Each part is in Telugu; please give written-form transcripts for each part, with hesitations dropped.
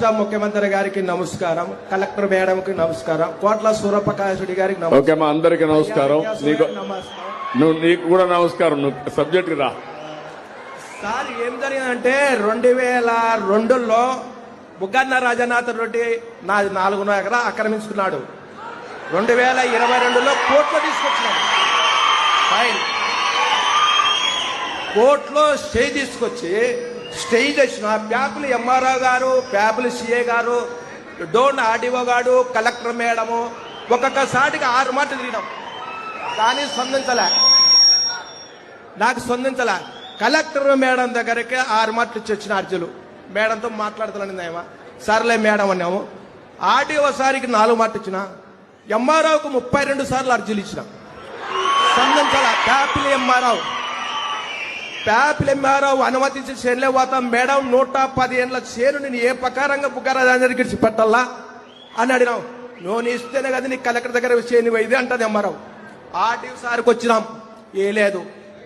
రాష్ట్ర ముఖ్యమంత్రి గారికి నమస్కారం, కలెక్టర్ మేడంకి నమస్కారం, కోట్ల సూర్యప్రకాష్ రెడ్డి గారికి నమస్కారం. ఓకే అమ్మా, అందరికి నమస్కారం. నీకు కూడా నమస్కారం. నువ్వు సబ్జెక్ట్ రా సార్. ఏం జరిగిందంటే 2002లో బుగ్గన్న రాజనాథ్ రెడ్డి నా 4 ఎకరా ఆక్రమించుకున్నాడు. 2022లో కోర్టులో తీసుకొచ్చినాడు. ఫైన్ కోర్టులో స్టే తీసుకొచ్చి స్టే చేసిన ప్యాపుల్ ఎంఆర్ఓ గారు, ప్యాపుల్ సిఏ గారు, డోన్ ఆర్డీఓ గారు, కలెక్టర్ మేడము ఒక్కొక్కసారికి 6 మాటలు తిరిగినాం. కానీ నాకు స్పందించలే. కలెక్టర్ మేడం దగ్గరికి 6 మాటలు ఇచ్చి వచ్చిన అర్జులు. మేడంతో మాట్లాడుతున్నాను, సర్లే మేడం అన్నాము. ఆర్డీఓ సారికి 4 మాటలు ఇచ్చిన, ఎంఆర్ఓకు 32 సార్లు అర్జీలు ఇచ్చిన, స్పందించాల. ప్యాపిల్ ఎంఆర్ఓ అనుమతించి చేనులే పోతాం మేడం, 110 ఏళ్ళ చేను నేను ఏ ప్రకారంగా బుగ్గరాజానికి పెట్టాలా అని అడిగినాం. నువ్వు ఇస్తేనే కదా నీ కలెక్టర్ దగ్గర చేను ఇది అంటది ఎంఆర్ఓ. ఆర్డీఓ సార్కి వచ్చినాం, ఏ లేదు.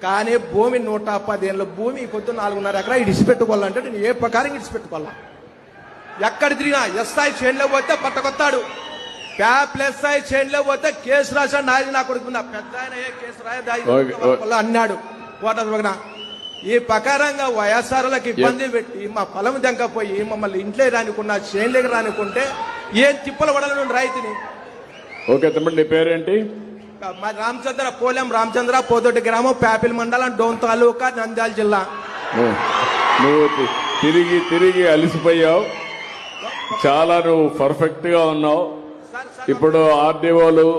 కానీ భూమి 110 ఏళ్ళ భూమి పొద్దు 4.5 ఎకరా ఇడిచిపెట్టుకోవాలంటే నేను ఏ ప్రకారం ఇడిచిపెట్టుకోవాలా? ఎక్కడ తిరిగినా ఎస్ఐ చేనులో పోతే పట్టకొత్తాడు, ప్యాప్ల్ ఎస్ఐ చేనులో పోతే కేసు రాశాడు. నాది నా కొడుకున్నా పెద్ద ఆయన ఏ కేసు రాయ అన్నాడు. ఓటర్ ఈ ప్రకారంగా వైఎస్ఆర్లకు ఇబ్బంది పెట్టి మా పొలం దెంకపోయి మమ్మల్ని ఇంట్లో రానికున్నా చేనులోకి రానికుంటే ఏం తిప్పలు పడాలి రైతుని. ఓకే తమ్ముడు, నీ పేరేంటి? రామచంద్ర, పోలెం రామచంద్ర, పోదొడ్డి గ్రామం, ప్యాపిల్ మండలం, డోన్ తాలూకా, నంద్యాల జిల్లా. నువ్వు తిరిగి అలిసిపోయావు, చాలా నువ్వు పర్ఫెక్ట్ గా ఉన్నావు. ఇప్పుడు ఆర్డీఓలు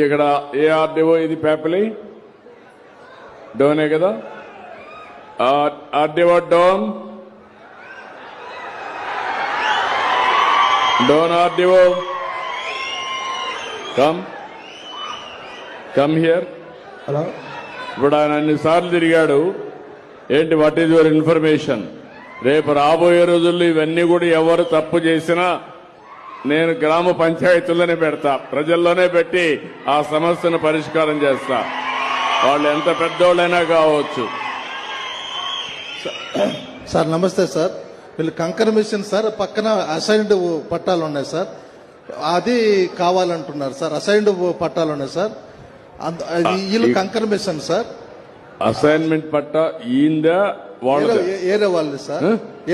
ఇక్కడ ఏ ఆర్డీఓ ఇది? ప్యాపిలి డోనే కదా? RDO Dhone RDO come here. Hello. ఇప్పుడు ఆయన అన్నిసార్లు తిరిగాడు. ఏంటి, వాట్ ఈజ్ యువర్ ఇన్ఫర్మేషన్? రేపు రాబోయే రోజుల్లో ఇవన్నీ కూడా ఎవరు తప్పు చేసినా నేను గ్రామ పంచాయతీల్లోనే పెడతా, ప్రజల్లోనే పెట్టి ఆ సమస్యను పరిష్కారం చేస్తా, వాళ్ళు ఎంత పెద్దోళ్ళైనా కావచ్చు. సార్ నమస్తే సార్. వీళ్ళు కంకర్ మిషన్ సార్, పక్కన అసైన్డ్ పట్టాలు ఉన్నాయి సార్, అది కావాలంటున్నారు సార్. అసైన్డ్ పట్టాలు ఉన్నాయి సార్, వీళ్ళు కంకర్ మిషన్ సార్. అసైన్మెంట్ పట్టా ఈందా ఏరే వాళ్ళు సార్,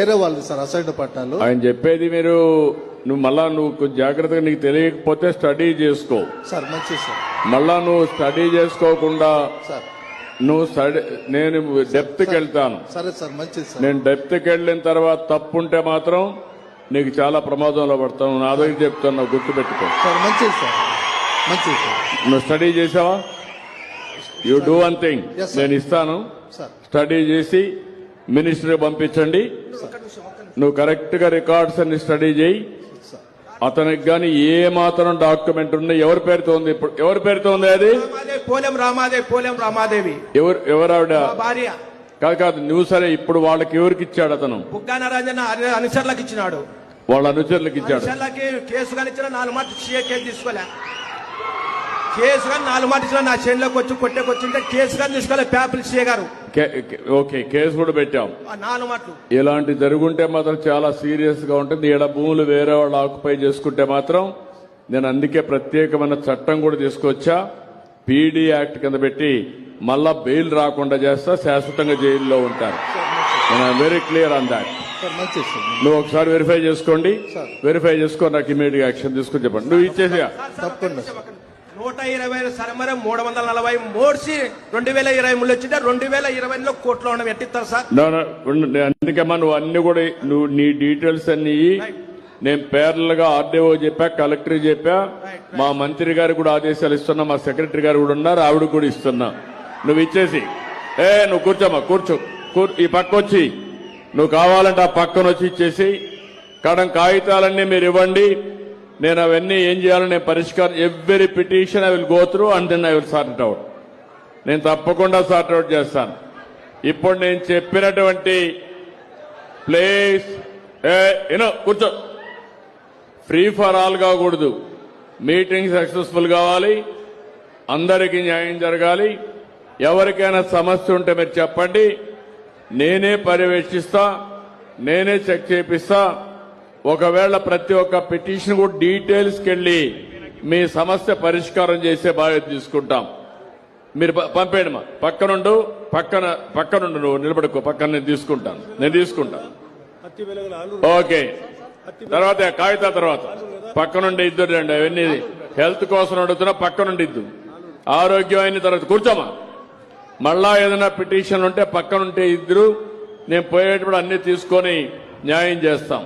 ఏరే వాళ్ళు సార్ అసైన్డ్ పట్టాలు. ఆయన చెప్పేది మీరు నువ్వు కొంచెం జాగ్రత్తగా, నీకు తెలియకపోతే స్టడీ చేసుకో సార్. మంచిది సార్. మళ్ళా నువ్వు స్టడీ చేసుకోకుండా సార్ నేను డెప్త్కి వెళ్తాను. సరే సార్, మంచిది సార్. నేను డెప్త్కి వెళ్ళిన తర్వాత తప్పుంటే మాత్రం నీకు చాలా ప్రమాదంలో పడతాను. నా దగ్గర చెప్తాను, గుర్తుపెట్టుకో సార్. మంచిది సార్, మంచిది సార్. నువ్వు స్టడీ చేసావా? యూ డూ వన్ థింగ్, నేను ఇస్తాను, స్టడీ చేసి మినిస్టర్ పంపించండి. నువ్వు కరెక్ట్ గా రికార్డ్స్ అన్ని స్టడీ చేయి. అతనికి గాని ఏ మాత్రం డాక్యుమెంట్ ఉంది, ఎవరి పేరుతో ఉంది? ఇప్పుడు ఎవరి పేరుతో ఉంది అది? పోలెం రామాదేవి. ఎవరు ఆవిడ? భార్య. కాదు నువ్వు. సరే, ఇప్పుడు వాళ్ళకి ఎవరికి ఇచ్చాడు అతను? బుగ్గన రాజన్న అనుచరులకు ఇచ్చినాడు. వాళ్ళ అనుచరులకు ఇచ్చాడు. కేసు కానీ ఇచ్చిన 4 మాటలు కేసు తీసుకోలే. కేసు కానీ 4 మాటలు ఇచ్చిన నా చేనులోకి వచ్చి కొట్టేకొచ్చింటే కేసు కానీ తీసుకోలే ప్యాపిల్ సిఏ గారు. ఓకే, కేసు కూడా పెట్టాం. 4 మాటలు ఇలాంటి జరుగుంటే మాత్రం చాలా సీరియస్ గా ఉంటుంది. ఈడ భూములు వేరే వాళ్ళు ఆక్యుపై చేసుకుంటే మాత్రం నేను అందుకే ప్రత్యేకమైన చట్టం కూడా తీసుకొచ్చా, పీడీ యాక్ట్ కింద పెట్టి మళ్ళా బెయిల్ రాకుండా చేస్తా, శాశ్వతంగా జైల్లో ఉంటారు. Very clear on that. నువ్వు ఒకసారి వెరిఫై చేసుకోండి, వెరిఫై చేసుకొని నాకు ఇమీడియట్ యాక్షన్ తీసుకుని చెప్పండి. నువ్వు ఇచ్చేసి 120 సరమరం 340 మోడ్చి 2023 వచ్చింటే 2020లో కోర్టులో ఉండడం ఎట్టిస్తారు సార్? అందుకమ్మా నువ్వు అన్ని కూడా నువ్వు నీ డీటెయిల్స్ అన్ని నేను పేర్లుగా ఆర్డీఓ చెప్పా, కలెక్టర్ చెప్పా, మా మంత్రి గారికి కూడా ఆదేశాలు ఇస్తున్నా, మా సెక్రటరీ గారు కూడా ఉన్నారు, ఆవిడ కూడా ఇస్తున్నా. నువ్వు ఇచ్చేసి నువ్వు కూర్చోమ్మా, ఈ పక్క వచ్చి నువ్వు కావాలంటే ఆ పక్కన వచ్చి ఇచ్చేసి కాగితాలన్నీ మీరు ఇవ్వండి. నేను అవన్నీ ఏం చేయాలో నేను పరిష్కారం, every petition I will go through and then I will sort it out. నేను తప్పకుండా సార్ట్ అవుట్ చేస్తాను. ఇప్పుడు నేను చెప్పినటువంటి ప్లేస్ కూర్చో, ఫ్రీ ఫర్ ఆల్ కాకూడదు. మీటింగ్ సక్సెస్ఫుల్ కావాలి, అందరికీ న్యాయం జరగాలి. ఎవరికైనా సమస్య ఉంటే మీరు చెప్పండి, నేనే పర్యవేక్షిస్తా, నేనే చెక్ చేపిస్తా. ఒకవేళ ప్రతి ఒక్క పిటిషన్ కూడా డీటెయిల్స్కి వెళ్ళి మీ సమస్య పరిష్కారం చేసే బాధ్యత తీసుకుంటాం. మీరు పంపేయండి మా పక్కనుండు నువ్వు నిలబడుకో, పక్కన నేను తీసుకుంటాను. ఓకే, తర్వాత కాగితా తర్వాత పక్కనుండి ఇద్దరు రండి. అవన్నీ హెల్త్ కోసం అడుగుతున్నా, పక్కనుండి ఇద్దు. ఆరోగ్యం అయిన తర్వాత కూర్చోమా. మళ్ళా ఏదైనా పిటిషన్ ఉంటే పక్కనుంటే ఇద్దరు, నేను పోయేటప్పుడు అన్ని తీసుకొని న్యాయం చేస్తాం.